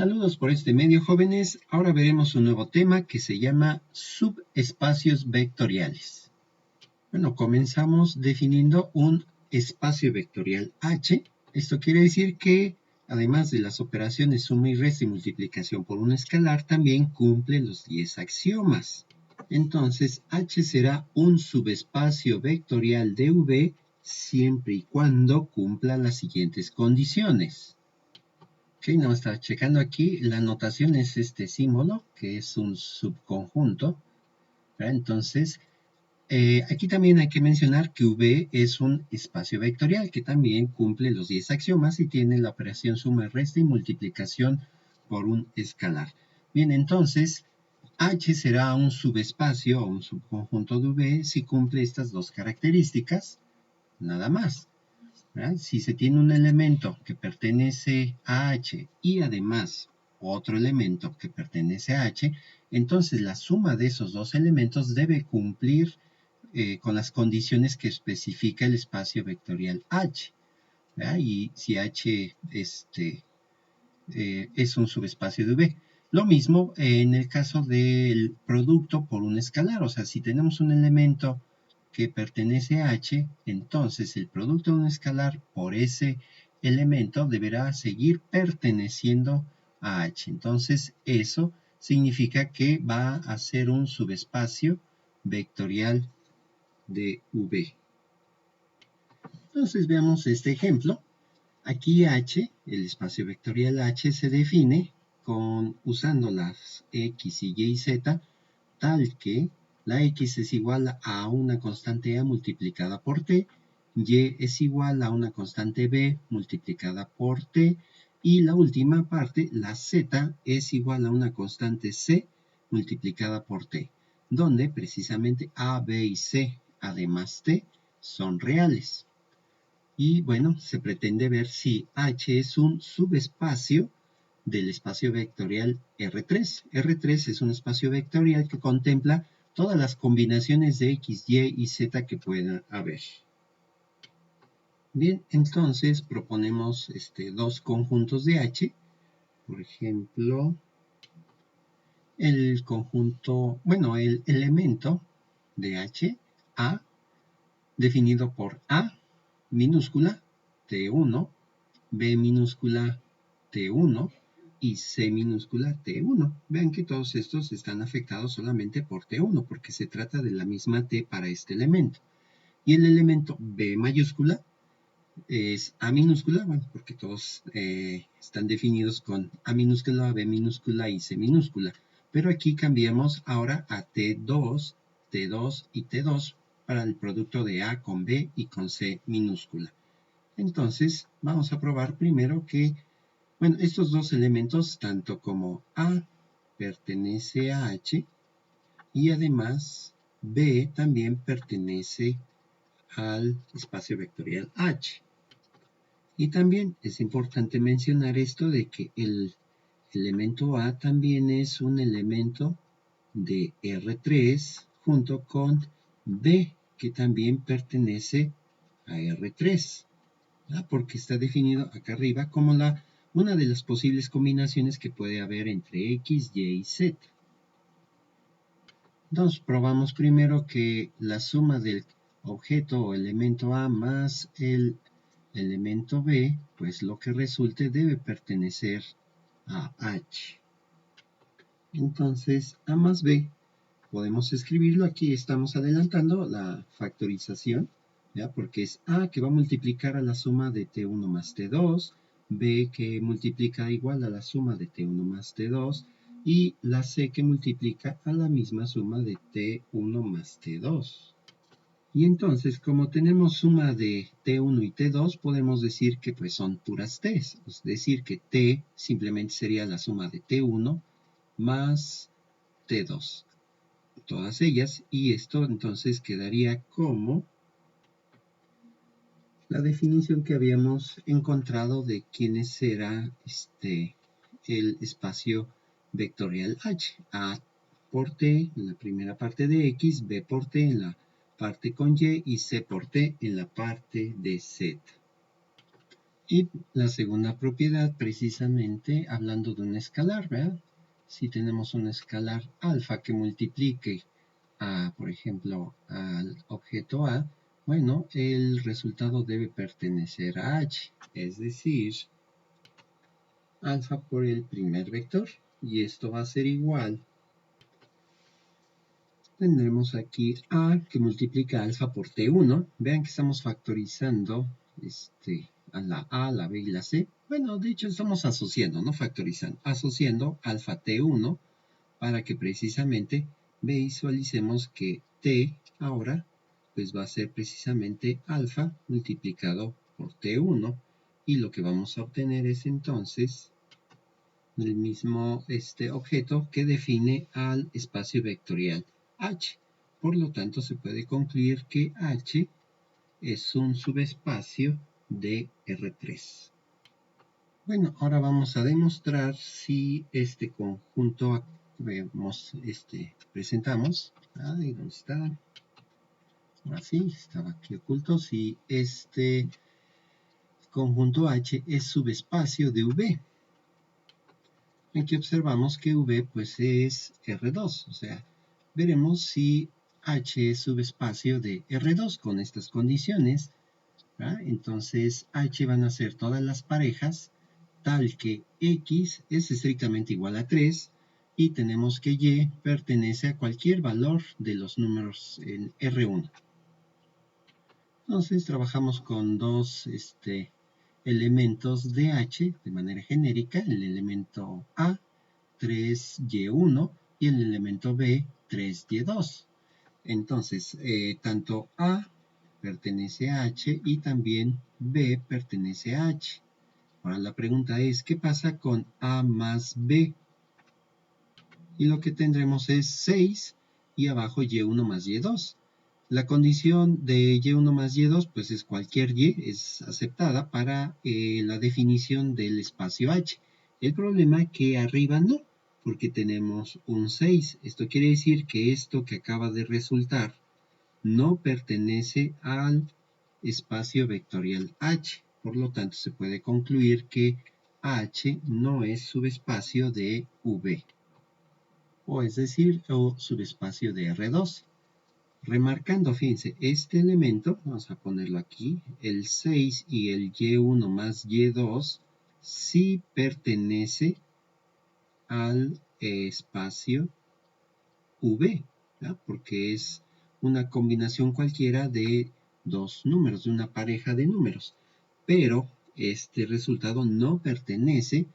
Saludos por este medio, jóvenes. Ahora veremos un nuevo tema que se llama subespacios vectoriales. Bueno, comenzamos definiendo un espacio vectorial H. Esto quiere decir que, además de las operaciones suma y resta y multiplicación por un escalar, también cumple los 10 axiomas. Entonces, H será un subespacio vectorial de V siempre y cuando cumpla las siguientes condiciones. Ok, no, está checando aquí, la notación es este símbolo, que es un subconjunto, ¿verdad? Entonces, aquí también hay que mencionar que V es un espacio vectorial, que también cumple los 10 axiomas y tiene la operación suma, resta y multiplicación por un escalar. Bien, entonces, H será un subespacio o un subconjunto de V si cumple estas dos características, nada más. ¿Verdad? Si se tiene un elemento que pertenece a H y además otro elemento que pertenece a H, entonces la suma de esos dos elementos debe cumplir con las condiciones que especifica el espacio vectorial H. ¿Verdad? Y si H es un subespacio de V. Lo mismo en el caso del producto por un escalar, o sea, si tenemos un elemento que pertenece a H, entonces el producto de un escalar por ese elemento deberá seguir perteneciendo a H. Entonces eso significa que va a ser un subespacio vectorial de V. Entonces veamos este ejemplo. Aquí H, el espacio vectorial H, se define usando las X y Y y Z, tal que la X es igual a una constante A multiplicada por T, Y es igual a una constante B multiplicada por T, y la última parte, la Z, es igual a una constante C multiplicada por T, donde precisamente A, B y C, además T, son reales. Y bueno, se pretende ver si H es un subespacio del espacio vectorial R3. R3 es un espacio vectorial que contempla todas las combinaciones de X, Y y Z que pueda haber. Bien, entonces proponemos dos conjuntos de H. Por ejemplo, el conjunto, bueno, el elemento de H, A, definido por A minúscula, T1, B minúscula T1 y C minúscula T1. Vean que todos estos están afectados solamente por T1 porque se trata de la misma T para este elemento. Y el elemento B mayúscula es A minúscula, bueno, porque todos están definidos con A minúscula, B minúscula y C minúscula. Pero aquí cambiamos ahora a T2, T2 y T2 para el producto de A con B y con C minúscula. Entonces, vamos a probar primero que, bueno, estos dos elementos, tanto como A pertenece a H y además B también pertenece al espacio vectorial H. Y también es importante mencionar esto de que el elemento A también es un elemento de R3 junto con B, que también pertenece a R3. Porque está definido acá arriba como una de las posibles combinaciones que puede haber entre X, Y y Z. Entonces probamos primero que la suma del objeto o elemento A más el elemento B, pues lo que resulte debe pertenecer a H. Entonces A más B podemos escribirlo, aquí estamos adelantando la factorización, ¿ya? Porque es A que va a multiplicar a la suma de T1 más T2, B que multiplica igual a la suma de T1 más T2, y la C que multiplica a la misma suma de T1 más T2. Y entonces, como tenemos suma de T1 y T2, podemos decir que pues son puras T, es decir, que T simplemente sería la suma de T1 más T2. Todas ellas, y esto entonces quedaría como la definición que habíamos encontrado de quién será el espacio vectorial H. A por T en la primera parte de X, B por T en la parte con Y y C por T en la parte de Z. Y la segunda propiedad, precisamente hablando de un escalar, ¿verdad? Si tenemos un escalar alfa que multiplique por ejemplo, al objeto A, bueno, el resultado debe pertenecer a H, es decir, alfa por el primer vector, y esto va a ser igual. Tendremos aquí A que multiplica alfa por T1. Vean que estamos factorizando a la A, la B y la C. Bueno, de hecho estamos asociando, no factorizando, asociando alfa T1 para que precisamente visualicemos que T ahora pues va a ser precisamente alfa multiplicado por T1 y lo que vamos a obtener es entonces el mismo objeto que define al espacio vectorial H. Por lo tanto se puede concluir que H es un subespacio de R3. Bueno, ahora vamos a demostrar si este conjunto presentamos. Ahí donde está. Ahora sí, estaba aquí oculto. Si este conjunto H es subespacio de V. Aquí observamos que V pues es R2. O sea, veremos si H es subespacio de R2 con estas condiciones. ¿Verdad? Entonces H van a ser todas las parejas tal que X es estrictamente igual a 3 y tenemos que Y pertenece a cualquier valor de los números en R1. Entonces trabajamos con dos elementos de H de manera genérica, el elemento A, 3Y1 y el elemento B, 3Y2. Entonces, tanto A pertenece a H y también B pertenece a H. Ahora la pregunta es, ¿qué pasa con A más B? Y lo que tendremos es 6 y abajo Y1 más Y2. La condición de Y1 más Y2 pues es cualquier Y, es aceptada para la definición del espacio H. El problema es que arriba no, porque tenemos un 6. Esto quiere decir que esto que acaba de resultar no pertenece al espacio vectorial H. Por lo tanto, se puede concluir que H no es subespacio de V, o es decir, o subespacio de R2. Remarcando, fíjense, este elemento, vamos a ponerlo aquí, el 6 y el Y1 más Y2, sí pertenece al espacio V, ¿ya? Porque es una combinación cualquiera de dos números, de una pareja de números. Pero este resultado no pertenece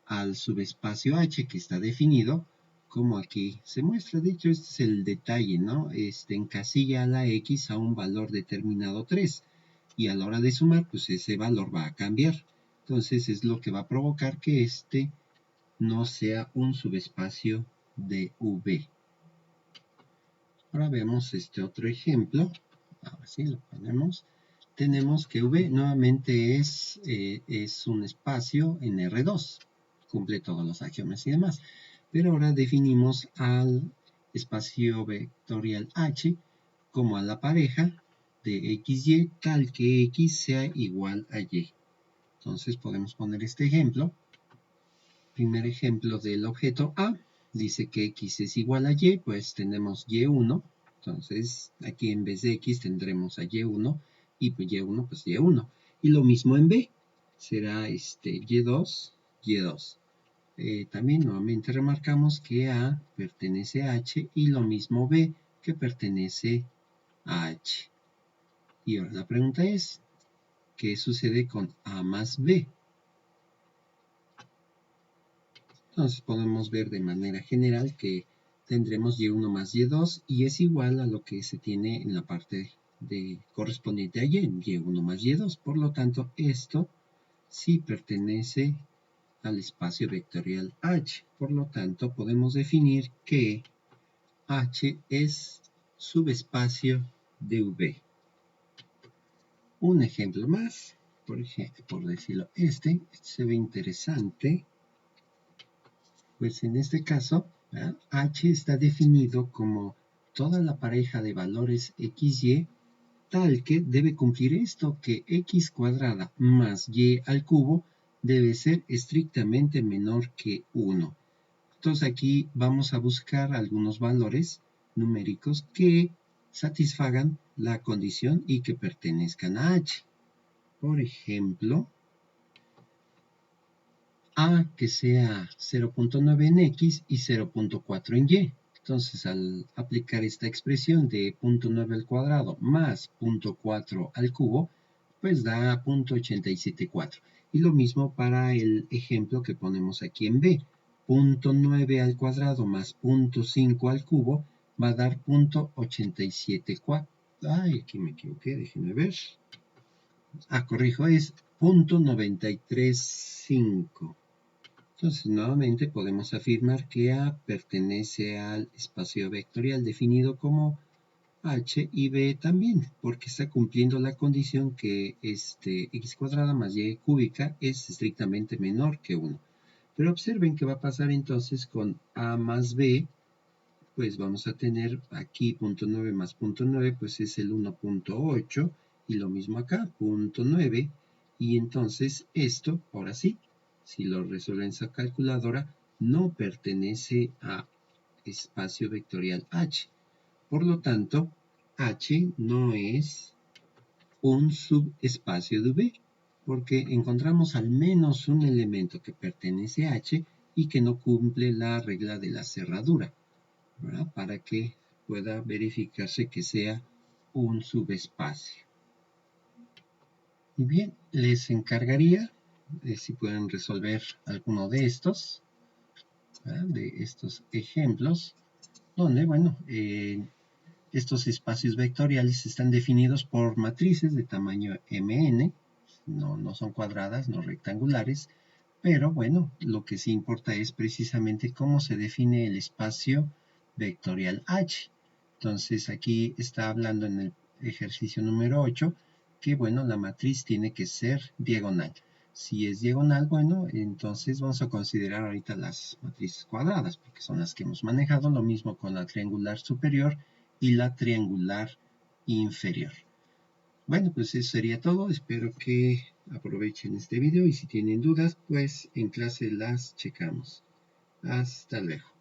al subespacio H que está definido como aquí se muestra. De hecho, este es el detalle, ¿no? Encasilla a la X a un valor determinado 3 y a la hora de sumar, pues ese valor va a cambiar. Entonces es lo que va a provocar que este no sea un subespacio de V. Ahora vemos este otro ejemplo. Ahora sí lo ponemos. Tenemos que V nuevamente es un espacio en R2. Cumple todos los axiomas y demás. Pero ahora definimos al espacio vectorial H como a la pareja de XY tal que X sea igual a Y. Entonces podemos poner este ejemplo. Primer ejemplo del objeto A. Dice que X es igual a Y, pues tenemos Y1. Entonces aquí en vez de X tendremos a Y1 y pues Y1 pues Y1. Y lo mismo en B. Será Y2, Y2. También nuevamente remarcamos que A pertenece a H y lo mismo B que pertenece a H. Y ahora la pregunta es, ¿qué sucede con A más B? Entonces podemos ver de manera general que tendremos Y1 más Y2 y es igual a lo que se tiene en la parte correspondiente a Y1 más Y2. Por lo tanto, esto sí pertenece al espacio vectorial H. Por lo tanto, podemos definir que H es subespacio de V. Un ejemplo más, por decirlo, este se ve interesante. Pues en este caso, H está definido como toda la pareja de valores XY tal que debe cumplir esto, que x cuadrada más y al cubo debe ser estrictamente menor que 1. Entonces aquí vamos a buscar algunos valores numéricos que satisfagan la condición y que pertenezcan a h. Por ejemplo, a que sea 0.9 en x y 0.4 en y. Entonces, al aplicar esta expresión de 0.9 al cuadrado más 0.4 al cubo, pues da 0.874. Y lo mismo para el ejemplo que ponemos aquí en b. 0.9 al cuadrado más 0.5 al cubo va a dar 0.874. Ay, aquí me equivoqué, déjenme ver. Corrijo, es 0.935. Entonces, nuevamente podemos afirmar que A pertenece al espacio vectorial definido como H y B también, porque está cumpliendo la condición que x cuadrada más y cúbica es estrictamente menor que 1. Pero observen qué va a pasar entonces con A más B, pues vamos a tener aquí 0.9 más 0.9, pues es el 1.8, y lo mismo acá, 0.9, y entonces esto, ahora sí, si lo resuelven en su calculadora, no pertenece a espacio vectorial H. Por lo tanto, H no es un subespacio de V, porque encontramos al menos un elemento que pertenece a H y que no cumple la regla de la cerradura, ¿verdad? Para que pueda verificarse que sea un subespacio. Y bien, les encargaría si pueden resolver alguno de estos, ¿verdad? De estos ejemplos, donde, bueno, estos espacios vectoriales están definidos por matrices de tamaño Mn, no son cuadradas, no rectangulares, pero bueno, lo que sí importa es precisamente cómo se define el espacio vectorial H. Entonces aquí está hablando en el ejercicio número 8 que bueno, la matriz tiene que ser diagonal. Si es diagonal, bueno, entonces vamos a considerar ahorita las matrices cuadradas, porque son las que hemos manejado, lo mismo con la triangular superior y la triangular inferior. Bueno, pues eso sería todo. Espero que aprovechen este video y si tienen dudas, pues en clase las checamos. Hasta luego.